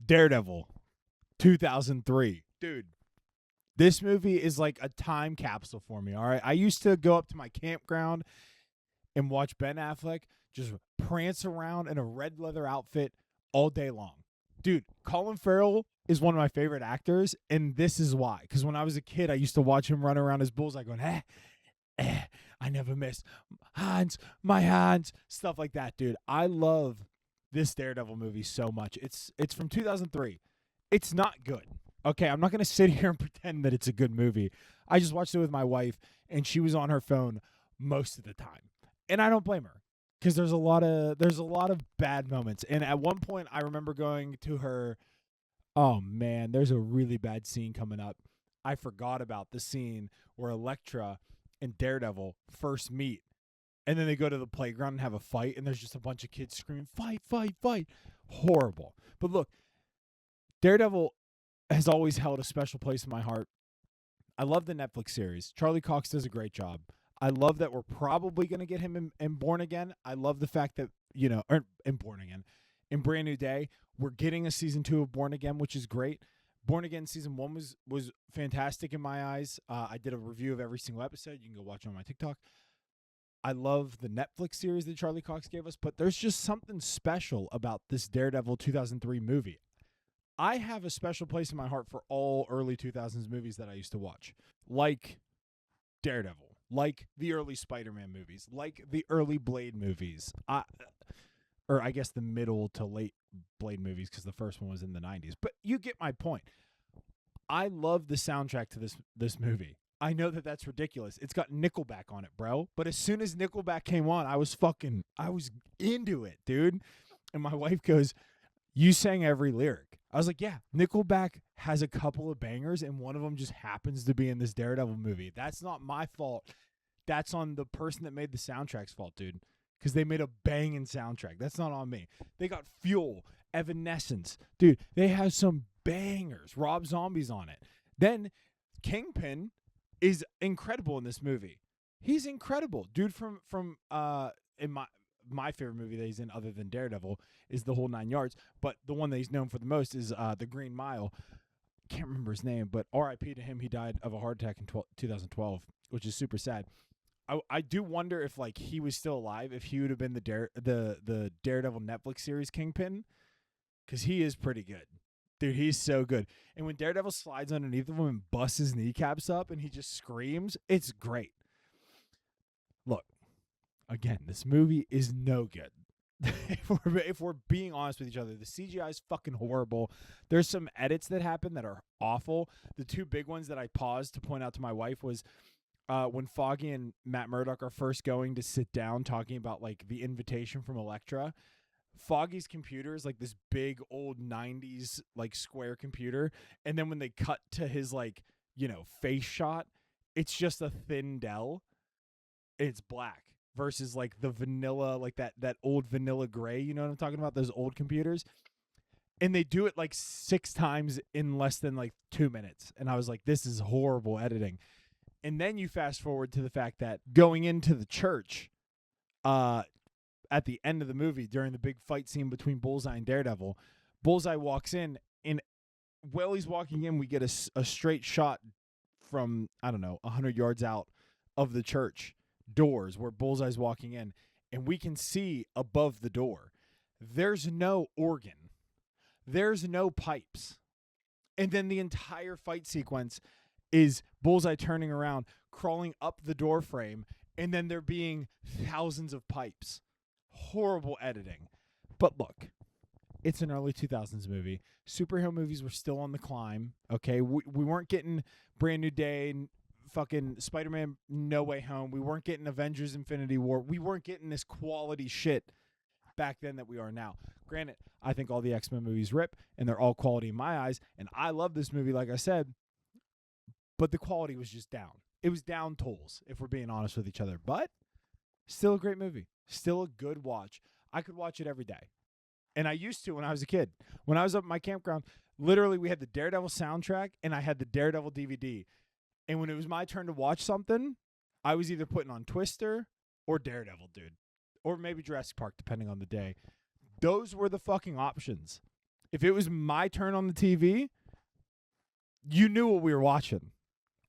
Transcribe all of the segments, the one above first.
Daredevil, 2003. Dude, this movie is like a time capsule for me, all right? I used to go up to my campground and watch Ben Affleck just prance around in a red leather outfit all day long. Dude, Colin Farrell is one of my favorite actors, and this is why. Because when I was a kid, I used to watch him run around as bullseye going, I never miss. Hans, my hands, stuff like that, dude. I love this Daredevil movie so much. It's from 2003. It's not good. Okay, I'm not going to sit here and pretend that it's a good movie. I just watched it with my wife, and she was on her phone most of the time. And I don't blame her because there's a lot of bad moments. And at one point, I remember going to her, oh, man, there's a really bad scene coming up. I forgot about the scene where Elektra and Daredevil first meet. And then they go to the playground and have a fight, and there's just a bunch of kids screaming, fight, fight, fight. Horrible. But look, Daredevil has always held a special place in my heart. I love the Netflix series. Charlie Cox does a great job. I love that we're probably going to get him in Born Again. I love the fact that, or in Born Again, in Brand New Day, we're getting a season 2 of Born Again, which is great. Born Again season 1 was fantastic in my eyes. I did a review of every single episode. You can go watch it on my TikTok. I love the Netflix series that Charlie Cox gave us, but there's just something special about this Daredevil 2003 movie. I have a special place in my heart for all early 2000s movies that I used to watch, like Daredevil, like the early Spider-Man movies, like the early Blade movies, or I guess the middle to late Blade movies because the first one was in the 90s. But you get my point. I love the soundtrack to this movie. I know that that's ridiculous. It's got Nickelback on it, bro. But as soon as Nickelback came on, I was into it, dude. And my wife goes, you sang every lyric. I was like, yeah, Nickelback has a couple of bangers, and one of them just happens to be in this Daredevil movie. That's not my fault. That's on the person that made the soundtrack's fault, dude, because they made a banging soundtrack. That's not on me. They got Fuel, Evanescence. Dude, they have some bangers. Rob Zombie's on it. Then Kingpin is incredible in this movie. He's incredible. Dude from in my favorite movie that he's in other than Daredevil is The Whole Nine Yards, but the one that he's known for the most is The Green Mile. Can't remember his name, but R.I.P. to him. He died of a heart attack in 2012, which is super sad. I do wonder if like he was still alive, if he would have been the Daredevil Netflix series Kingpin, because he is pretty good. Dude, he's so good. And when Daredevil slides underneath of him and busts his kneecaps up and he just screams, it's great. Look, again, this movie is no good. if we're being honest with each other, the CGI is fucking horrible. There's some edits that happen that are awful. The two big ones that I paused to point out to my wife was when Foggy and Matt Murdock are first going to sit down talking about like the invitation from Elektra. Foggy's computer is like this big old 90s like square computer, and then when they cut to his like face shot, it's just a thin Dell. It's black versus like the vanilla, like that old vanilla gray. You know what I'm talking about? Those old computers. And they do it like 6 times in less than like 2 minutes. And I was like, this is horrible editing. And then you fast forward to the fact that going into the church, at the end of the movie during the big fight scene between Bullseye and Daredevil, Bullseye walks in, and while he's walking in, we get a straight shot from, I don't know, 100 yards out of the church doors where Bullseye's walking in, and we can see above the door. There's no organ. There's no pipes. And then the entire fight sequence is Bullseye turning around, crawling up the door frame, and then there being thousands of pipes. Horrible editing. But look, it's an early 2000s movie. Superhero movies were still on the climb, okay? We weren't getting Brand New Day, fucking Spider-Man No Way Home. We weren't getting Avengers Infinity War. We weren't getting this quality shit back then that we are now. Granted, I think all the X-Men movies rip, and they're all quality in my eyes, and I love this movie, like I said, but the quality was just down. It was down tools, if we're being honest with each other. But still a great movie. Still a good watch. I could watch it every day. And I used to when I was a kid. When I was up at my campground, literally we had the Daredevil soundtrack and I had the Daredevil DVD. And when it was my turn to watch something, I was either putting on Twister or Daredevil, dude. Or maybe Jurassic Park, depending on the day. Those were the fucking options. If it was my turn on the TV, you knew what we were watching.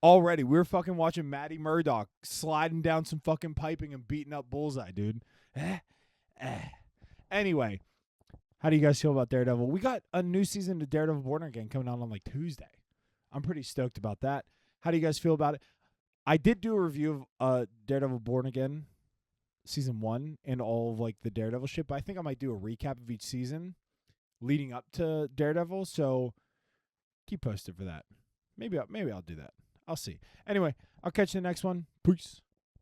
Already, we were fucking watching Matty Murdock sliding down some fucking piping and beating up Bullseye, dude. Anyway, how do you guys feel about Daredevil? We got a new season of Daredevil Born Again coming out on like Tuesday. I'm pretty stoked about that. How do you guys feel about it? I did do a review of Daredevil Born Again season 1 and all of like the Daredevil shit, but I think I might do a recap of each season leading up to Daredevil, so keep posted for that. Maybe I'll do that. I'll see. Anyway, I'll catch you in the next one. Peace.